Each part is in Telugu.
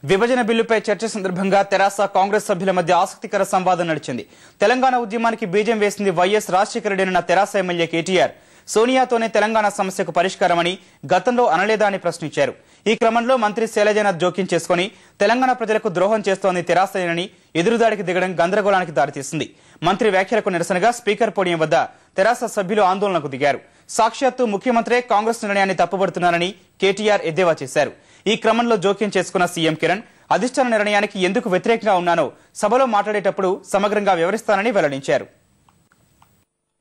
విభజన బిల్లుపై చర్చ సందర్భంగా తెరాస కాంగ్రెస్ సభ్యుల మధ్య ఆసక్తికర సంవాదం నడిచింది. తెలంగాణ ఉద్యమానికి బీజం వేసింది వైఎస్ రాజశేఖర రెడ్డి తెరాస ఎమ్మెల్యే కేటీఆర్ సోనియాతోనే తెలంగాణ సమస్యకు పరిష్కారమని గతంలో అనలేదా అని ప్రశ్నించారు. ఈ క్రమంలో మంత్రి శైలజనాథ్ జోక్యం చేసుకుని తెలంగాణ ప్రజలకు ద్రోహం చేస్తోంది తెరాసనేనని ఎదురుదాడికి దిగడం గందరగోళానికి దారితీసింది. మంత్రి వ్యాఖ్యలకు నిరసనగా స్పీకర్ పోడియం వద్ద తెరాస సభ్యులు ఆందోళనకు దిగారు. సాక్షాత్తు ముఖ్యమంత్రే కాంగ్రెస్ నిర్ణయాన్ని తప్పుపడుతున్నారని కేటీఆర్ ఎద్దేవా చేశారు. ఈ క్రమంలో జోక్యం చేసుకున్న సీఎం కిరణ్ అధిష్టాన నిర్ణయానికి ఎందుకు వ్యతిరేకంగా ఉన్నానో సభలో మాట్లాడేటప్పుడు సమగ్రంగా వివరిస్తానని వెల్లడించారు.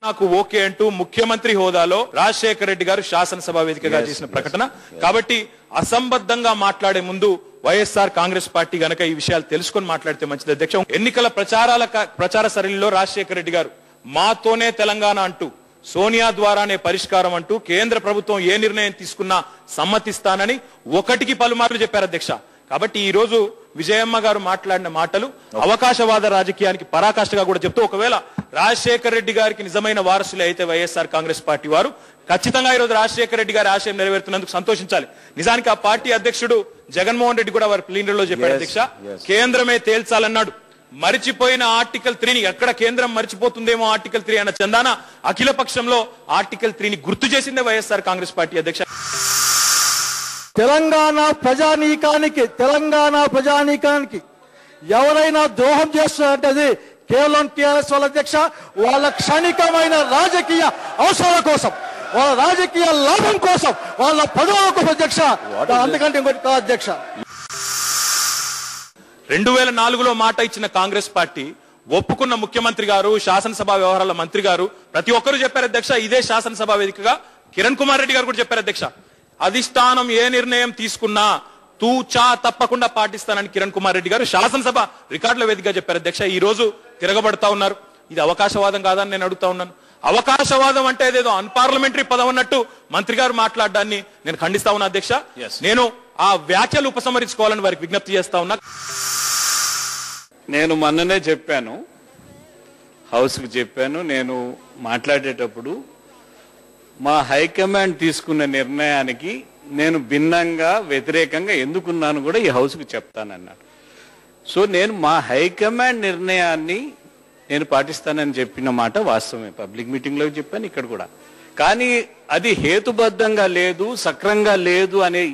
నాకు ఓకే అంటూ ముఖ్యమంత్రి హోదాలో రాజశేఖర రెడ్డి గారు శాసనసభ వేదికగా చేసిన ప్రకటన కాబట్టి అసంబద్ధంగా మాట్లాడే ముందు వైఎస్ఆర్ కాంగ్రెస్ పార్టీ గనక ఈ విషయాలు తెలుసుకొని మాట్లాడితే మంచిది. అధ్యక్ష, ఎన్నికల ప్రచార సరళిలో రాజశేఖర రెడ్డి గారు మాతోనే తెలంగాణ అంటూ సోనియా ద్వారానే పరిష్కారం అంటూ కేంద్ర ప్రభుత్వం ఏ నిర్ణయం తీసుకున్నా సమ్మతిస్తానని ఒకటికి పలుమార్లు చెప్పారు అధ్యక్ష. కాబట్టి ఈ రోజు విజయమ్మ గారు మాట్లాడిన మాటలు అవకాశవాద రాజకీయానికి పరాకాష్ఠగా కూడా చెప్తూ, ఒకవేళ రాజశేఖర రెడ్డి గారికి నిజమైన వారసులే అయితే వైఎస్ఆర్ కాంగ్రెస్ పార్టీ వారు ఖచ్చితంగా ఈ రోజు రాజశేఖర రెడ్డి గారి ఆశయం నెరవేరుతున్నందుకు సంతోషించాలి. నిజానికి ఆ పార్టీ అధ్యక్షుడు జగన్మోహన్ రెడ్డి కూడా వారి ప్లీనరీలో చెప్పాడు అధ్యక్ష, కేంద్రమే తేల్చాలన్నాడు. మరిచిపోయిన ఆర్టికల్ 3ని ఎక్కడ కేంద్రం మరిచిపోతుందేమో ఆర్టికల్ 3 అన్న చందాన అఖిల పక్షంలో ఆర్టికల్ 3ని గుర్తు చేసిందే వైఎస్ఆర్ కాంగ్రెస్ పార్టీ అధ్యక్ష. తెలంగాణ ప్రజానీకానికి ఎవరైనా ద్రోహం చేస్తున్నారంటే అది కేవలం టీఆర్ఎస్ వాళ్ళ అధ్యక్ష. వాళ్ళ క్షణికమైన రాజకీయ అవసరాల కోసం, వాళ్ళ రాజకీయ లాభం కోసం, వాళ్ళ పదవుల కోసం అధ్యక్ష, అందుకంటే ఇంకోటి కాదు అధ్యక్ష. 2004లో మాట ఇచ్చిన కాంగ్రెస్ పార్టీ ఒప్పుకున్న ముఖ్యమంత్రి గారు, శాసనసభ వ్యవహారాల మంత్రి గారు ప్రతి ఒక్కరూ చెప్పారు అధ్యక్ష. ఇదే శాసనసభ వేదికగా కిరణ్ కుమార్ రెడ్డి గారు కూడా చెప్పారు అధ్యక్ష, అధిష్టానం ఏ నిర్ణయం తీసుకున్నా తూచా తప్పకుండా పాటిస్తానని కిరణ్ కుమార్ రెడ్డి గారు శాసనసభ రికార్డుల వేదికగా చెప్పారు అధ్యక్ష. ఈ రోజు తిరగబడతా ఉన్నారు. ఇది అవకాశవాదం కాదని నేను అడుగుతా ఉన్నాను. అవకాశవాదం అంటే ఏదేదో అన్పార్లమెంటరీ పదం అన్నట్టు మంత్రి గారు మాట్లాడడాన్ని నేను ఖండిస్తా ఉన్నా అధ్యక్ష. నేను ఆ వ్యాఖ్యలు ఉపసంహరించుకోవాలని వారికి విజ్ఞప్తి చేస్తా ఉన్నా. నేను మొన్ననే చెప్పాను, హౌస్కి చెప్పాను, నేను మాట్లాడేటప్పుడు మా హైకమాండ్ తీసుకున్న నిర్ణయానికి నేను భిన్నంగా వ్యతిరేకంగా ఎందుకున్నాను కూడా ఈ హౌస్కి చెప్తానన్నాడు. సో నేను మా హైకమాండ్ నిర్ణయాన్ని నేను పాటిస్తానని చెప్పిన మాట వాస్తవమే. పబ్లిక్ మీటింగ్లో చెప్పాను, ఇక్కడ కూడా. కానీ అది హేతుబద్ధంగా లేదు, సక్రంగా లేదు అని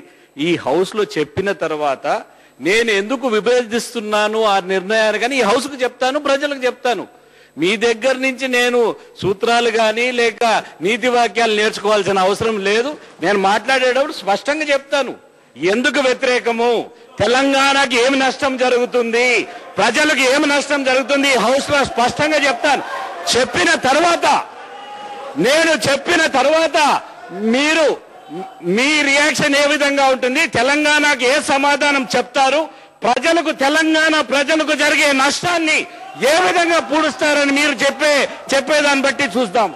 ఈ హౌస్లో చెప్పిన తర్వాత నేను ఎందుకు విభేదిస్తున్నాను ఆ నిర్ణయాన్ని కానీ ఈ హౌస్కు చెప్తాను, ప్రజలకు చెప్తాను. మీ దగ్గర నుంచి నేను సూత్రాలు కానీ లేక నీతి వాక్యాలు నేర్చుకోవాల్సిన అవసరం లేదు. నేను మాట్లాడేటప్పుడు స్పష్టంగా చెప్తాను ఎందుకు వ్యతిరేకము, తెలంగాణకి ఏమి నష్టం జరుగుతుంది, ప్రజలకు ఏమి నష్టం జరుగుతుంది హౌస్ లో స్పష్టంగా చెప్తాను. నేను చెప్పిన తర్వాత మీరు మీ రియాక్షన్ ఏ విధంగా ఉంటుంది, తెలంగాణకి ఏ సమాధానం చెప్తారు, తెలంగాణ ప్రజలకు జరిగే నష్టాన్ని ఏ విధంగా పూడుస్తారని మీరు చెప్పేదాన్ని బట్టి చూద్దాం.